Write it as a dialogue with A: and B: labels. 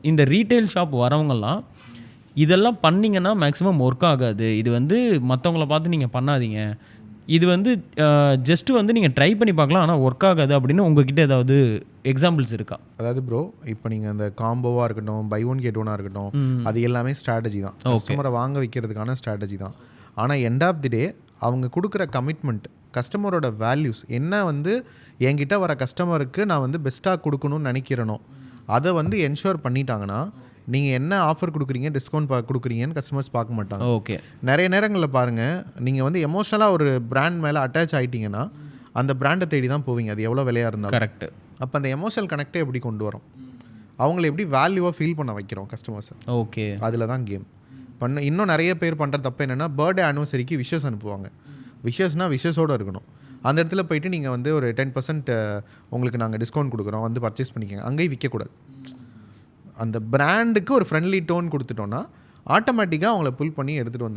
A: இந்த retail shop வரவங்கலாம் இதெல்லாம் பண்ணிங்கன்னா மேக்ஸிமம் ஒர்க் ஆகாது, இது வந்து மற்றவங்கள பார்த்து நீங்கள் பண்ணாதீங்க, இது வந்து ஜஸ்ட்டு வந்து நீங்கள் ட்ரை பண்ணி பார்க்கலாம் ஆனால் ஒர்க் ஆகாது அப்படின்னு உங்ககிட்ட ஏதாவது எக்ஸாம்பிள்ஸ் இருக்கா?
B: அதாவது ப்ரோ, இப்போ நீங்கள் அந்த காம்போவாக இருக்கட்டும், பை ஒன் கெட் ஒன்னாக இருக்கட்டும், அது எல்லாமே ஸ்ட்ராட்டஜி தான், கஸ்டமரை வாங்க வைக்கிறதுக்கான ஸ்ட்ராட்டஜி தான். ஆனால் எண்ட் ஆஃப் தி டே அவங்க கொடுக்குற கமிட்மெண்ட், கஸ்டமரோட வேல்யூஸ் என்ன வந்து என்கிட்ட வர கஸ்டமருக்கு நான் வந்து பெஸ்ட்டாக கொடுக்கணும்னு நினைக்கிறேனோ அதை வந்து என்ஷூர் பண்ணிட்டாங்கன்னா நீங்கள் என்ன ஆஃபர் கொடுக்குறீங்க, டிஸ்கவுண்ட் கொடுக்குறீங்கன்னு கஸ்டமர்ஸ் பார்க்க மாட்டாங்க.
A: ஓகே.
B: நிறைய நேரங்களில் பாருங்கள், நீங்கள் வந்து எமோஷனலாக ஒரு பிராண்ட் மேலே அட்டாச் ஆகிட்டிங்கன்னா அந்த பிராண்டை தேடி தான் போவீங்க, அது எவ்வளோ விலையாக இருந்தாலும்.
A: கரெக்ட்.
B: அப்போ அந்த எமோஷனல் கனெக்டே எப்படி கொண்டு வரோம், அவங்கள எப்படி வேல்யூவாக ஃபீல் பண்ண வைக்கிறோம் கஸ்டமர்ஸை.
A: ஓகே. அதில்
B: தான் கேம் இன்னும் நிறைய பேர் பண்ணுற தப்பு என்னென்னா, பர்த்டே ஆனிவர்சரிக்கு விஷஸ் அனுப்புவாங்க. விஷஸ்னால் விஷஸோடு இருக்கணும். அந்த இடத்துல போயிட்டு நீங்கள் வந்து ஒரு 10% உங்களுக்கு நாங்கள் டிஸ்கவுண்ட் கொடுக்குறோம், வந்து பர்ச்சேஸ் பண்ணிக்கோங்க, அங்கேயும் விற்கக்கூடாது. அந்த பிராண்டுக்கு ஒரு ஃப்ரெண்ட்லி டோன் கொடுத்துட்டோன்னா ஆட்டோமேட்டிக்காக அவங்கள புல் பண்ணி எடுத்துகிட்டு வந்து